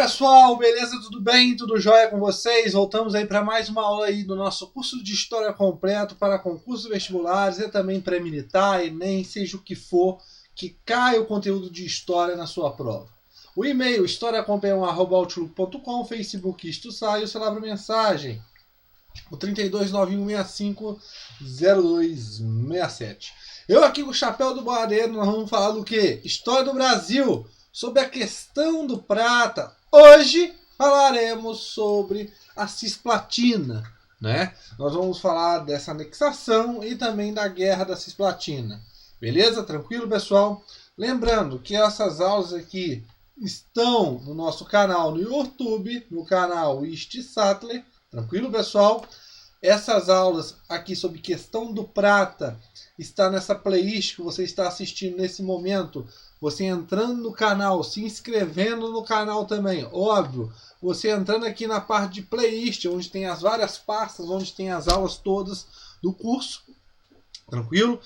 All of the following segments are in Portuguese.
pessoal, beleza? Tudo bem? Tudo jóia com vocês? Voltamos aí para mais uma aula aí do nosso curso de História completo para concursos vestibulares e também pré-militar, Enem, seja o que for, que caia o conteúdo de História na sua prova. O e-mail historiacompanhão@outlook.com, Facebook Isto Sai, o celular mensagem, o 3291650267. Eu aqui com o chapéu do boiadeiro, nós vamos falar do quê? História do Brasil, sobre a questão do prata. Hoje falaremos sobre a Cisplatina, né? Nós vamos falar dessa anexação e também da Guerra da Cisplatina. Beleza? Tranquilo, pessoal? Lembrando que essas aulas aqui estão no nosso canal no YouTube, no canal Isto Sattler. Tranquilo, pessoal? Essas aulas aqui sobre questão do prata está nessa playlist que você está assistindo nesse momento. Você entrando no canal, se inscrevendo no canal também, óbvio. Você entrando aqui na parte de playlist, onde tem as várias pastas, onde tem as aulas todas do curso. Tranquilo?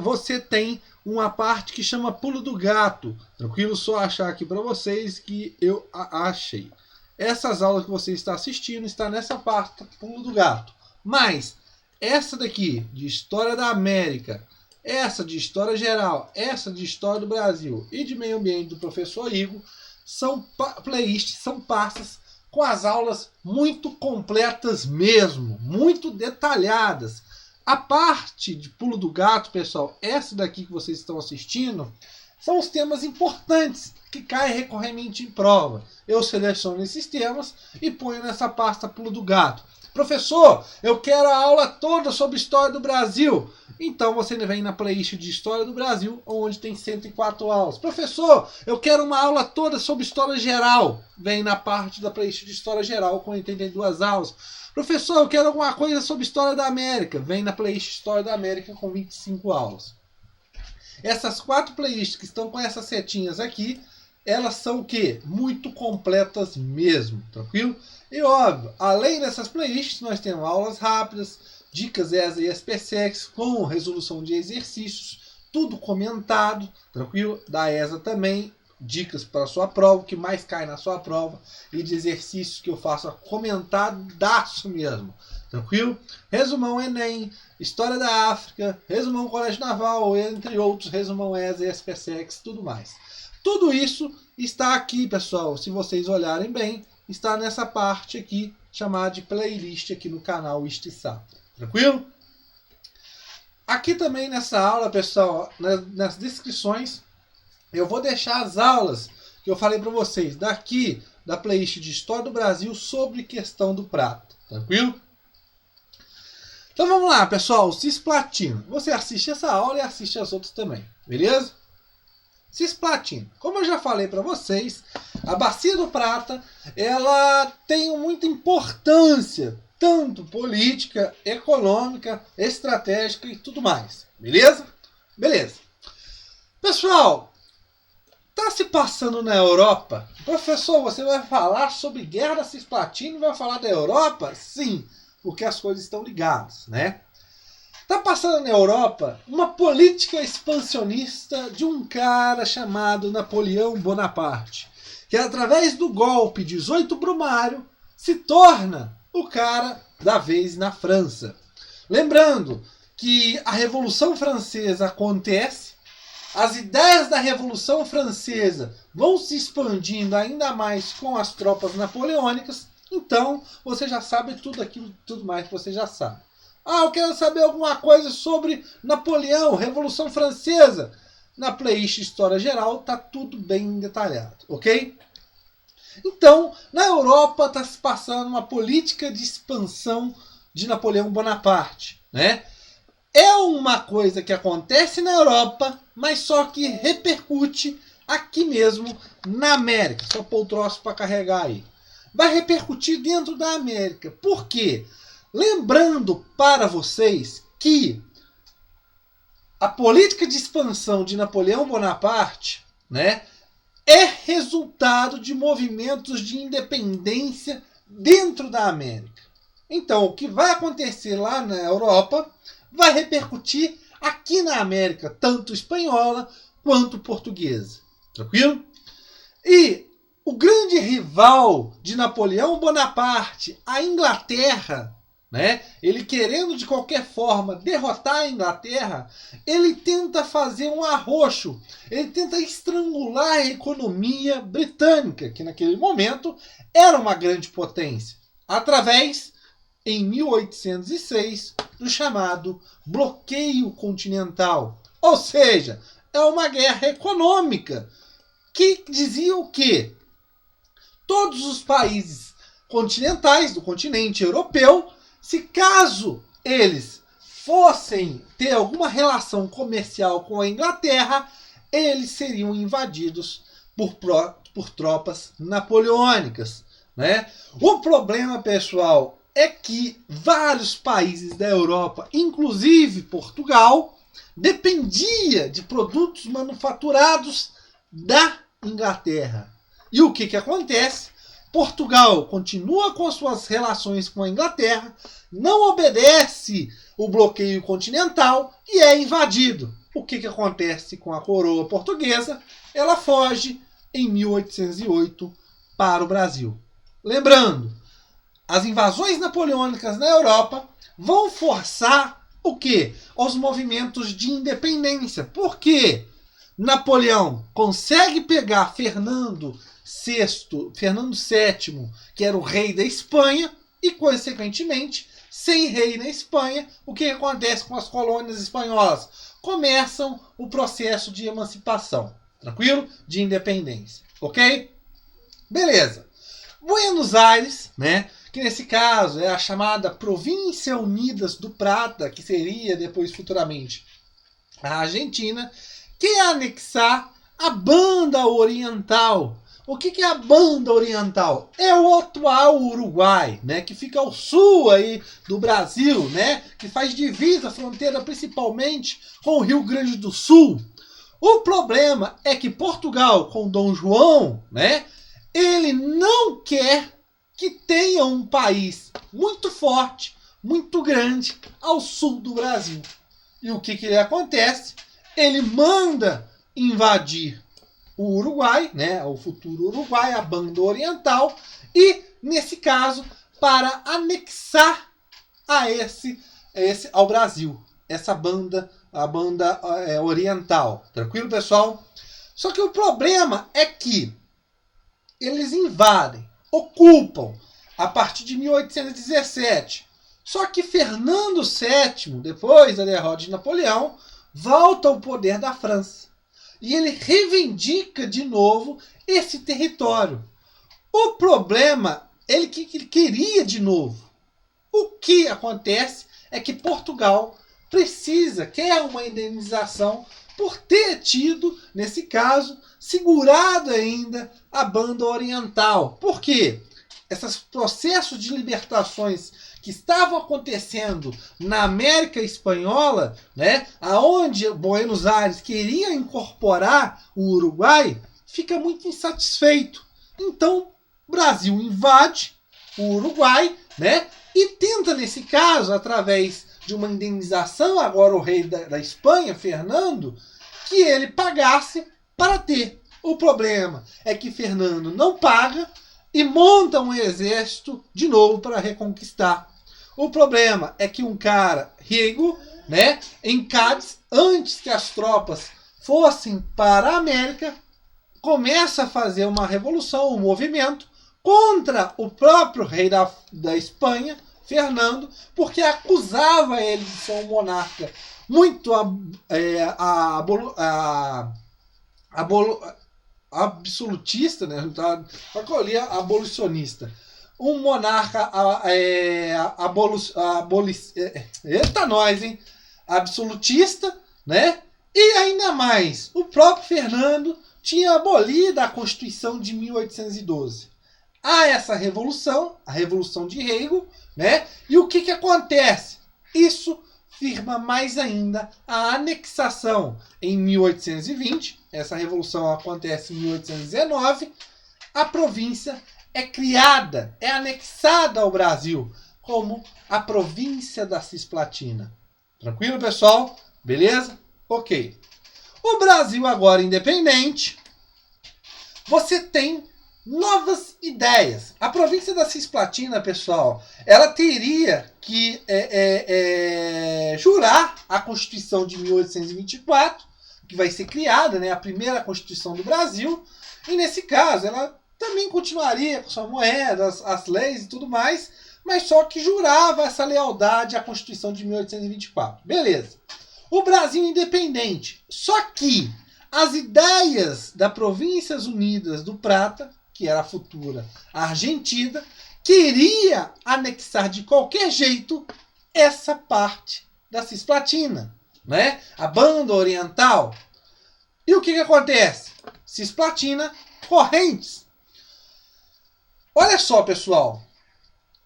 Você tem uma parte que chama Pulo do Gato. Tranquilo? Só achar aqui para vocês que eu achei. Essas aulas que você está assistindo está nessa parte Pulo do Gato. Mas essa daqui de História da América, essa de História Geral, essa de História do Brasil e de Meio Ambiente do professor Igor são playlists, são pastas com as aulas muito completas mesmo, muito detalhadas. A parte de Pulo do Gato, pessoal, essa daqui que vocês estão assistindo, são os temas importantes que caem recorrentemente em prova. Eu seleciono esses temas e ponho nessa pasta Pulo do Gato. Professor, eu quero a aula toda sobre História do Brasil. Então você vem na playlist de História do Brasil, onde tem 104 aulas. Professor, eu quero uma aula toda sobre História Geral. Vem na parte da playlist de História Geral, com 82 aulas. Professor, eu quero alguma coisa sobre História da América. Vem na playlist História da América, com 25 aulas. Essas 4 playlists que estão com essas setinhas aqui, elas são o quê? Muito completas mesmo, tranquilo? E óbvio, além dessas playlists, nós temos aulas rápidas, dicas ESA e SPSEX com resolução de exercícios, tudo comentado, tranquilo? Da ESA também, dicas para a sua prova, o que mais cai na sua prova, e de exercícios que eu faço comentadaço mesmo, tranquilo? Resumão Enem, História da África, resumão Colégio Naval, entre outros, resumão ESA e SPSEX, tudo mais. Tudo isso está aqui, pessoal, se vocês olharem bem, está nessa parte aqui, chamada de playlist aqui no canal Isto Sattler. Tranquilo? Aqui também nessa aula, pessoal, nas descrições, eu vou deixar as aulas que eu falei para vocês daqui da playlist de História do Brasil sobre questão do prata. Tranquilo? Então vamos lá, pessoal. Cisplatina. Você assiste essa aula e assiste as outras também. Beleza? Cisplatina. Como eu já falei para vocês, a Bacia do Prata ela tem muita importância, tanto política, econômica, estratégica e tudo mais. Beleza? Beleza. Pessoal, tá se passando na Europa? Professor, você vai falar sobre Guerra da Cisplatina e vai falar da Europa? Sim, porque as coisas estão ligadas, né? Está passando na Europa uma política expansionista de um cara chamado Napoleão Bonaparte, que através do golpe 18 Brumário se torna o cara da vez na França. Lembrando que a Revolução Francesa acontece, as ideias da Revolução Francesa vão se expandindo ainda mais com as tropas napoleônicas, então você já sabe tudo aquilo, tudo mais que você já sabe. Ah, eu quero saber alguma coisa sobre Napoleão, Revolução Francesa. Na playlist História Geral está tudo bem detalhado, ok? Então, na Europa está se passando uma política de expansão de Napoleão Bonaparte, né? É uma coisa que acontece na Europa, mas só que repercute aqui mesmo na América. Só pôr o troço para carregar aí. Vai repercutir dentro da América. Por quê? Lembrando para vocês que a política de expansão de Napoleão Bonaparte, né, é resultado de movimentos de independência dentro da América. Então, o que vai acontecer lá na Europa vai repercutir aqui na América, tanto espanhola quanto portuguesa. Tranquilo? E o grande rival de Napoleão Bonaparte, a Inglaterra, né? Ele querendo de qualquer forma derrotar a Inglaterra, ele tenta fazer um arroxo, ele tenta estrangular a economia britânica, que naquele momento era uma grande potência, através, em 1806, do chamado bloqueio continental. Ou seja, é uma guerra econômica que dizia o quê? Todos os países continentais do continente europeu, se caso eles fossem ter alguma relação comercial com a Inglaterra, eles seriam invadidos por tropas napoleônicas, né? O problema, pessoal, é que vários países da Europa, inclusive Portugal, dependia de produtos manufaturados da Inglaterra. E o que acontece? Portugal continua com suas relações com a Inglaterra, não obedece o bloqueio continental e é invadido. O que acontece com a coroa portuguesa? Ela foge em 1808 para o Brasil. Lembrando, as invasões napoleônicas na Europa vão forçar o quê? Os movimentos de independência. Por quê? Napoleão consegue pegar Fernando VII, que era o rei da Espanha, e, consequentemente, sem rei na Espanha, o que acontece com as colônias espanholas? Começam o processo de emancipação, tranquilo? De independência, ok? Beleza. Buenos Aires, né? Que nesse caso é a chamada Província Unidas do Prata, que seria depois futuramente a Argentina, quer anexar a Banda Oriental. O que é a Banda Oriental? É o atual Uruguai, né, que fica ao sul aí do Brasil, né, que faz divisa, fronteira principalmente com o Rio Grande do Sul. O problema é que Portugal, com Dom João, né, ele não quer que tenha um país muito forte, muito grande ao sul do Brasil. E o que acontece? Ele manda invadir o Uruguai, né, o futuro Uruguai, a Banda Oriental, e, nesse caso, para anexar ao Brasil, essa banda, a Banda Oriental. Tranquilo, pessoal? Só que o problema é que eles invadem, ocupam, a partir de 1817. Só que Fernando VII, depois da derrota de Napoleão, volta ao poder da França. E ele reivindica de novo esse território. O problema é que ele queria de novo. O que acontece é que Portugal quer uma indenização por ter tido, nesse caso, segurado ainda a Banda Oriental. Por quê? Esses processos de libertações que estavam acontecendo na América Espanhola, né, aonde Buenos Aires queria incorporar o Uruguai, fica muito insatisfeito. Então, o Brasil invade o Uruguai, né, e tenta, nesse caso, através de uma indenização, agora o rei da Espanha, Fernando, que ele pagasse para ter. O problema é que Fernando não paga e monta um exército de novo para reconquistar. O problema é que um cara rico, né, em Cádiz, antes que as tropas fossem para a América, começa a fazer uma revolução, um movimento contra o próprio rei da Espanha, Fernando, porque acusava ele de ser um monarca muito absolutista, né? Abolicionista. Um monarca eita nós, hein? Absolutista, né? E ainda mais, o próprio Fernando tinha abolido a Constituição de 1812. Há essa revolução, a Revolução de Rego, né? E o que acontece? Isso firma mais ainda a anexação em 1820. Essa revolução acontece em 1819. A província é criada, é anexada ao Brasil como a província da Cisplatina. Tranquilo, pessoal? Beleza? Ok. O Brasil agora independente, você tem novas ideias. A província da Cisplatina, pessoal, ela teria que jurar a Constituição de 1824, que vai ser criada, né, a primeira Constituição do Brasil, e nesse caso ela também continuaria com sua moeda, as leis e tudo mais, mas só que jurava essa lealdade à Constituição de 1824. Beleza. O Brasil independente. Só que as ideias da Províncias Unidas do Prata, que era a futura Argentina, queria anexar de qualquer jeito essa parte da Cisplatina, né? A banda oriental. E o que acontece? Cisplatina, correntes. Olha só, pessoal.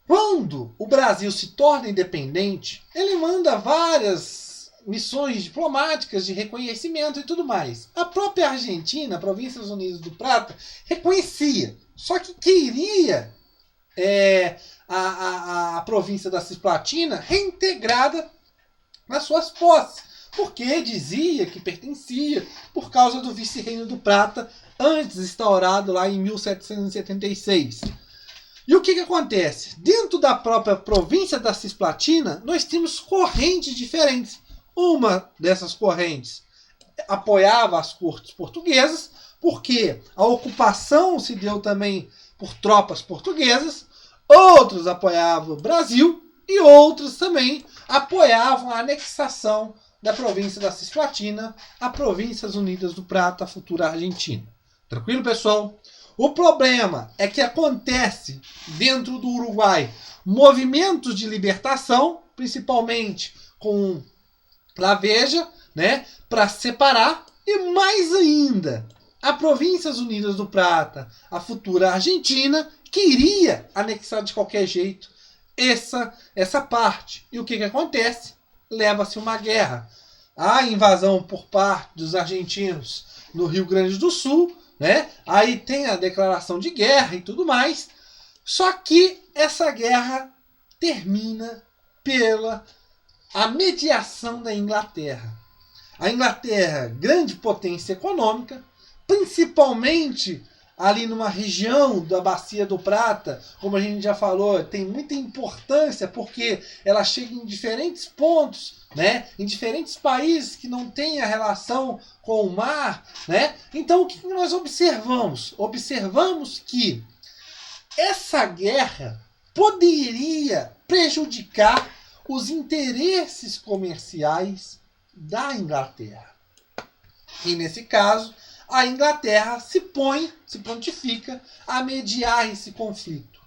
Quando o Brasil se torna independente, ele manda várias missões diplomáticas de reconhecimento e tudo mais. A própria Argentina, Províncias Unidas do Prata, reconhecia, só que queria a província da Cisplatina reintegrada nas suas posses, porque dizia que pertencia por causa do vice-reino do Prata, antes instaurado lá em 1776. E o que acontece? Dentro da própria província da Cisplatina, nós temos correntes diferentes. Uma dessas correntes apoiava as cortes portuguesas, porque a ocupação se deu também por tropas portuguesas. Outros apoiavam o Brasil e outros também apoiavam a anexação da província da Cisplatina a Províncias Unidas do Prata, a futura Argentina. Tranquilo, pessoal? O problema é que acontece dentro do Uruguai movimentos de libertação, principalmente com Laveja, né, para separar, e mais ainda, a Províncias Unidas do Prata, a futura Argentina, queria anexar de qualquer jeito essa parte. E o que acontece? Leva-se uma guerra. A invasão por parte dos argentinos no Rio Grande do Sul, né? Aí tem a declaração de guerra e tudo mais. Só que essa guerra termina pela a mediação da Inglaterra. A Inglaterra, grande potência econômica, principalmente ali numa região da Bacia do Prata, como a gente já falou, tem muita importância porque ela chega em diferentes pontos, né? Em diferentes países que não têm a relação com o mar, né? Então o que nós observamos? Observamos que essa guerra poderia prejudicar os interesses comerciais da Inglaterra. E nesse caso, a Inglaterra se prontifica a mediar esse conflito.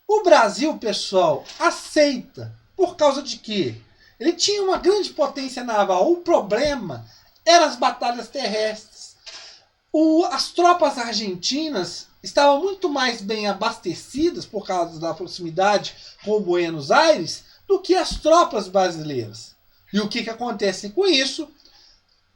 O Brasil, pessoal, aceita. Por causa de quê? Ele tinha uma grande potência naval. O problema eram as batalhas terrestres. As tropas argentinas estavam muito mais bem abastecidas por causa da proximidade com Buenos Aires do que as tropas brasileiras. E o que acontece com isso?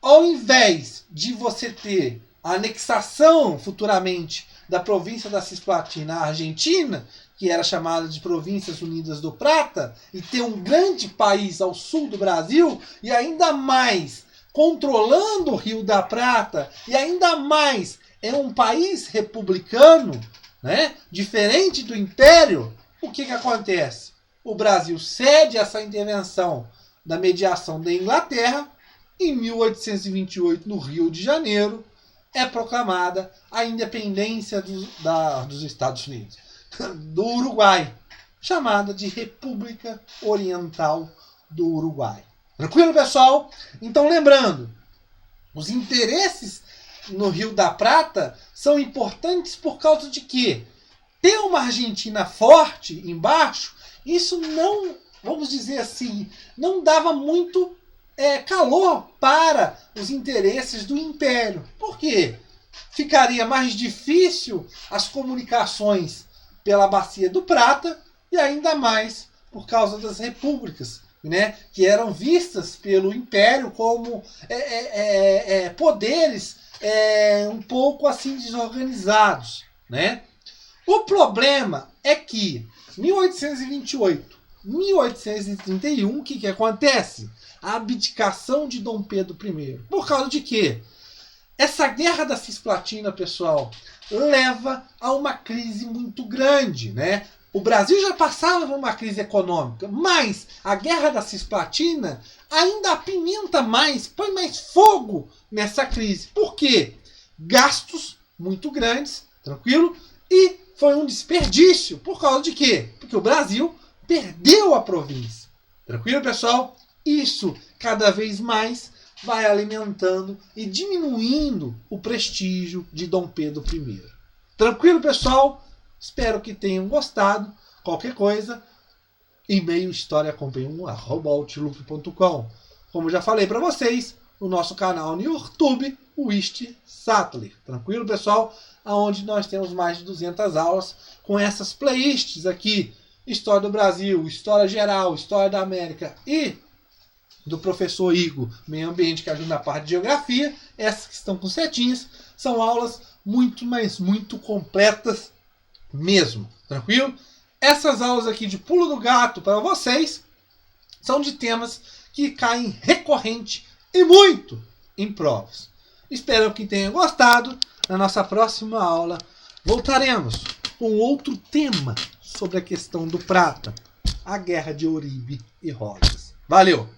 Ao invés de você ter a anexação futuramente da província da Cisplatina à Argentina, que era chamada de Províncias Unidas do Prata, e ter um grande país ao sul do Brasil, e ainda mais controlando o Rio da Prata, e ainda mais um país republicano, né, diferente do Império, o que acontece? O Brasil cede essa intervenção da mediação da Inglaterra. Em 1828, no Rio de Janeiro, é proclamada a independência dos Estados Unidos, do Uruguai, chamada de República Oriental do Uruguai. Tranquilo, pessoal? Então, lembrando, os interesses no Rio da Prata são importantes por causa de que ter uma Argentina forte embaixo, isso não, vamos dizer assim, não dava muito calor para os interesses do Império. Por quê? Ficaria mais difícil as comunicações pela Bacia do Prata e ainda mais por causa das repúblicas, né, que eram vistas pelo Império como poderes um pouco assim desorganizados, né? O problema é que 1828, 1831, o que acontece? A abdicação de Dom Pedro I. Por causa de quê? Essa guerra da Cisplatina, pessoal, leva a uma crise muito grande, né? O Brasil já passava por uma crise econômica, mas a guerra da Cisplatina ainda apimenta mais, põe mais fogo nessa crise. Por quê? Gastos muito grandes, tranquilo? E foi um desperdício. Por causa de quê? Porque o Brasil perdeu a província. Tranquilo, pessoal? Isso cada vez mais vai alimentando e diminuindo o prestígio de Dom Pedro I. Tranquilo, pessoal? Espero que tenham gostado. Qualquer coisa, e-mail historiacompanhum@outlook.com. Como já falei para vocês, o nosso canal no YouTube, o Wist Sattler. Tranquilo, pessoal? Onde nós temos mais de 200 aulas com essas playlists aqui. História do Brasil, História Geral, História da América e do professor Igor, Meio Ambiente, que ajuda na parte de Geografia. Essas que estão com setinhas são aulas muito, mas muito completas mesmo. Tranquilo? Essas aulas aqui de pulo do gato para vocês são de temas que caem recorrente e muito em provas. Espero que tenham gostado. Na nossa próxima aula voltaremos com outro tema sobre a questão do prata, a guerra de Oribe e Rosas. Valeu!